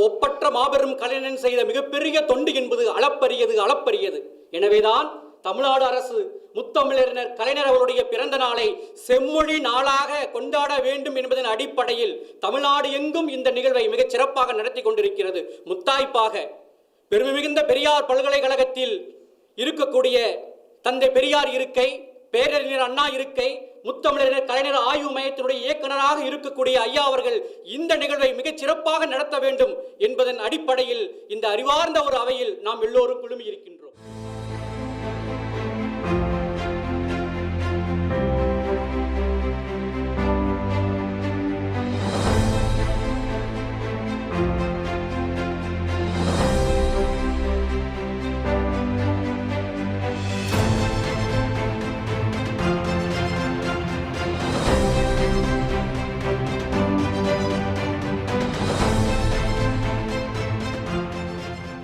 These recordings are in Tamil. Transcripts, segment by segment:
ஒப்பற்ற மாபெரும் கலைஞன் செய்த மிகப்பெரிய தொண்டு என்பது அளப்பரியது. எனவேதான் தமிழ்நாடு அரசு முத்தமிழறிஞர் கலைஞர் அவருடைய பிறந்த நாளை செம்மொழி நாளாக கொண்டாட வேண்டும் என்பதன் அடிப்படையில் தமிழ்நாடு எங்கும் இந்த நிகழ்வை மிகச் சிறப்பாக நடத்தி கொண்டிருக்கிறது. முத்தாய்ப்பாக பெருமை மிகுந்த பெரியார் பல்கலைக்கழகத்தில் இருக்கக்கூடிய தந்தை பெரியார் இருக்கை, பேரறிஞர் அண்ணா இருக்கை, முத்தமிழறிஞர் கலைஞர் ஆய்வு மையத்தினுடைய இயக்குநராக இருக்கக்கூடிய ஐயா அவர்கள் இந்த நிகழ்வை மிகச் சிறப்பாக நடத்த வேண்டும் என்பதன் அடிப்படையில் இந்த அறிவார்ந்த ஒரு அவையில் நாம் எல்லோரும் குழுமி இருக்கின்றோம்.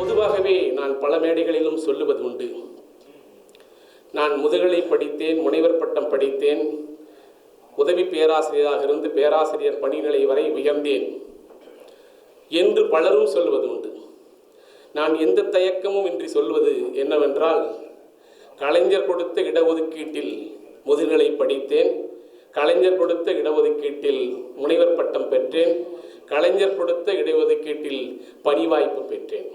பொதுவாகவே நான் பல மேடைகளிலும் சொல்லுவது உண்டு, நான் முதுகலை படித்தேன், முனைவர் பட்டம் படித்தேன், உதவி பேராசிரியராக இருந்து பேராசிரியர் பணிநிலை வரை உயர்ந்தேன் என்று பலரும் சொல்வது உண்டு. நான் எந்த தயக்கமும் இன்றி சொல்வது என்னவென்றால், கலைஞர் கொடுத்த இடஒதுக்கீட்டில் முதுகலை படித்தேன், கலைஞர் கொடுத்த இடஒதுக்கீட்டில் முனைவர் பட்டம் பெற்றேன், கலைஞர் கொடுத்த இடஒதுக்கீட்டில் பணி வாய்ப்பு பெற்றேன்.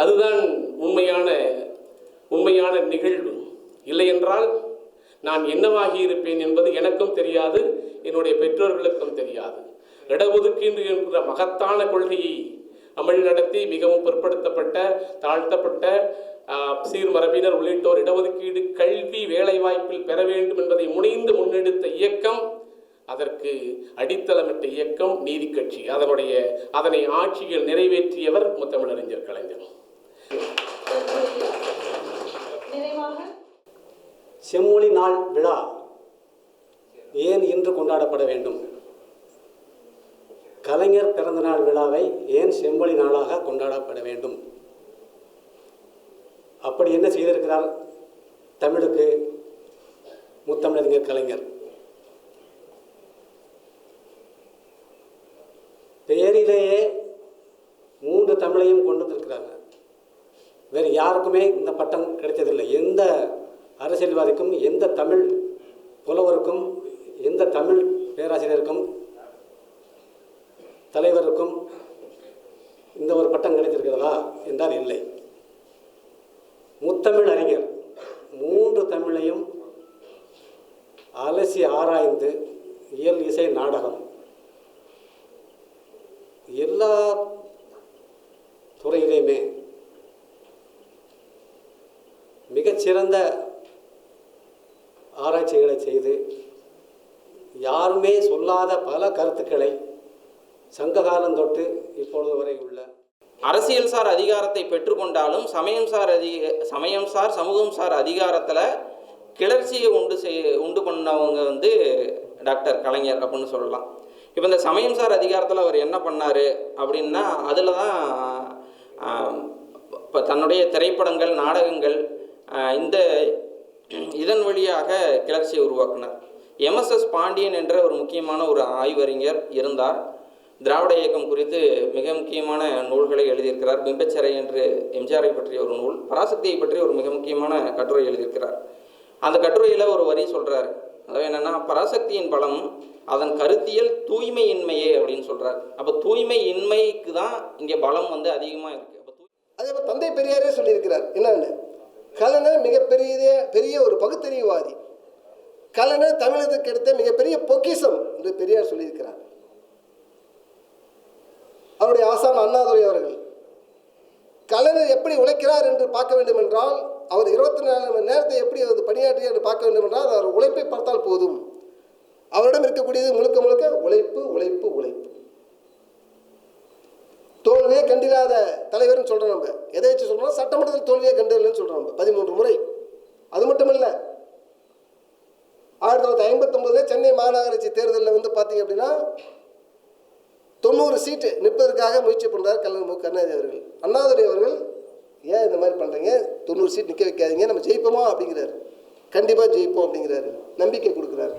அதுதான் உண்மையான நிகழ்வு. இல்லையென்றால் நான் என்னவாகி இருப்பேன் என்பது எனக்கும் தெரியாது, என்னுடைய பெற்றோர்களுக்கும் தெரியாது. இடஒதுக்கீடு என்ற மகத்தான கொள்கையை அமல் நடத்தி மிகவும் பிற்படுத்தப்பட்ட, தாழ்த்தப்பட்ட, சீர்மரபினர் உள்ளிட்டோர் இடஒதுக்கீடு கல்வி வேலைவாய்ப்பில் பெற வேண்டும் என்பதை முனைந்து முன்னெடுத்த இயக்கம், அதற்கு அடித்தளமிட்ட இயக்கம் நீதி கட்சி. அதனை ஆட்சியில் நிறைவேற்றியவர் முத்தமிழறிஞர் கலைஞர். செம்மொழி நாள் விழா ஏன் இன்று கொண்டாடப்பட வேண்டும்? கலைஞர் பிறந்தநாள் விழாவை ஏன் செம்மொழி நாளாக கொண்டாடப்பட வேண்டும்? அப்படி என்ன செய்திருக்கிறார் தமிழுக்கு முத்தமிழறிஞர் கலைஞர்? பெயரிலேயே 3 தமிழையும் கொண்டு வந்திருக்கிறாங்க. வேறு யாருக்குமே இந்த பட்டம் கிடைத்ததில்லை. எந்த அரசியல்வாதிக்கும், எந்த தமிழ் புலவருக்கும், எந்த தமிழ் பேராசிரியருக்கும், தலைவருக்கும் இந்த ஒரு பட்டம் கிடைத்திருக்கிறதா என்றால் இல்லை. முத்தமிழ் அறிஞர் 3 தமிழையும் அலசி ஆராய்ந்து இயல், இசை, நாடகம் எல்லா துறையிலையுமே மிகச்சிறந்த ஆராய்ச்சிகளை செய்து யாருமே சொல்லாத பல கருத்துக்களை சங்ககாலம் தொட்டு இப்பொழுது வரை உள்ள அரசியல் சார் அதிகாரத்தை பெற்றுக்கொண்டாலும் சமயம் சார் சமூகம் சார் அதிகாரத்தில் கிளர்ச்சியை உண்டு பண்ணவங்க டாக்டர் கலைஞர் அப்படின்னு சொல்லலாம். இப்போ இந்த சமயம் சார் அதிகாரத்தில் அவர் என்ன பண்ணார் அப்படின்னா, அதில் தான் இப்போ தன்னுடைய திரைப்படங்கள், நாடகங்கள் இதன் வழியாக கிளர்ச்சியை உருவாக்கினார். MSS பாண்டியன் என்ற ஒரு முக்கியமான ஒரு ஆய்வறிஞர் இருந்தார். திராவிட இயக்கம் குறித்து மிக முக்கியமான நூல்களை எழுதியிருக்கிறார். பிம்பச்சரை என்று எம்ஜிஆரை பற்றிய ஒரு நூல், பராசக்தியை பற்றிய ஒரு மிக முக்கியமான கட்டுரை எழுதியிருக்கிறார். அந்த கட்டுரையில் ஒரு வரி சொல்கிறார். அதாவது என்னென்னா, பராசக்தியின் பலம் அதன் கருத்தியல் தூய்மையின்மையே அப்படின்னு சொல்கிறார். அப்போ தூய்மையின்மைக்கு தான் இங்கே பலம் அதிகமாக இருக்குது. அதே போல் தந்தை பெரியாரே சொல்லியிருக்கிறார். என்னென்னு, கலைஞர் பெரிய ஒரு பகுத்தறிவுவாதி, கலைஞர் தமிழகத்துக்கு எடுத்த மிகப்பெரிய பொக்கிஷம் என்று பெரியார் சொல்லியிருக்கிறார். அவருடைய ஆசான் அண்ணாதுரை அவர்கள் கலைஞர் எப்படி உழைக்கிறார் என்று பார்க்க வேண்டும் என்றால், அவர் 24 மணி நேரத்தை எப்படி பணியாற்றிய என்று பார்க்க வேண்டும் என்றால், அவர் உழைப்பை பார்த்தால் போதும். அவரிடம் இருக்கக்கூடியது முழுக்க முழுக்க உழைப்பு உழைப்பு உழைப்பு. தோல்வியே கண்டில்லாத தலைவர்னு சொல்கிறோம். நம்ம எதை வச்சு சொல்கிறோம்? சட்டமன்றத்தில் தோல்வியே கண்டில்லைன்னு சொல்கிறோம். நம்ம 13 முறை. அது மட்டும் இல்லை, 1959 சென்னை மாநகராட்சி தேர்தலில் பார்த்தீங்க அப்படின்னா 90 சீட்டு நிற்பதற்காக முயற்சி பண்ணுறார் கலைஞர் மு. கருணாநிதி அவர்கள். அண்ணாதுரை அவர்கள், ஏன் இந்த மாதிரி பண்ணுறீங்க, 90 சீட் நிற்க வைக்காதீங்க, நம்ம ஜெயிப்போமா அப்படிங்கிறாரு. கண்டிப்பாக ஜெயிப்போம் அப்படிங்கிறாரு, நம்பிக்கை கொடுக்குறாரு.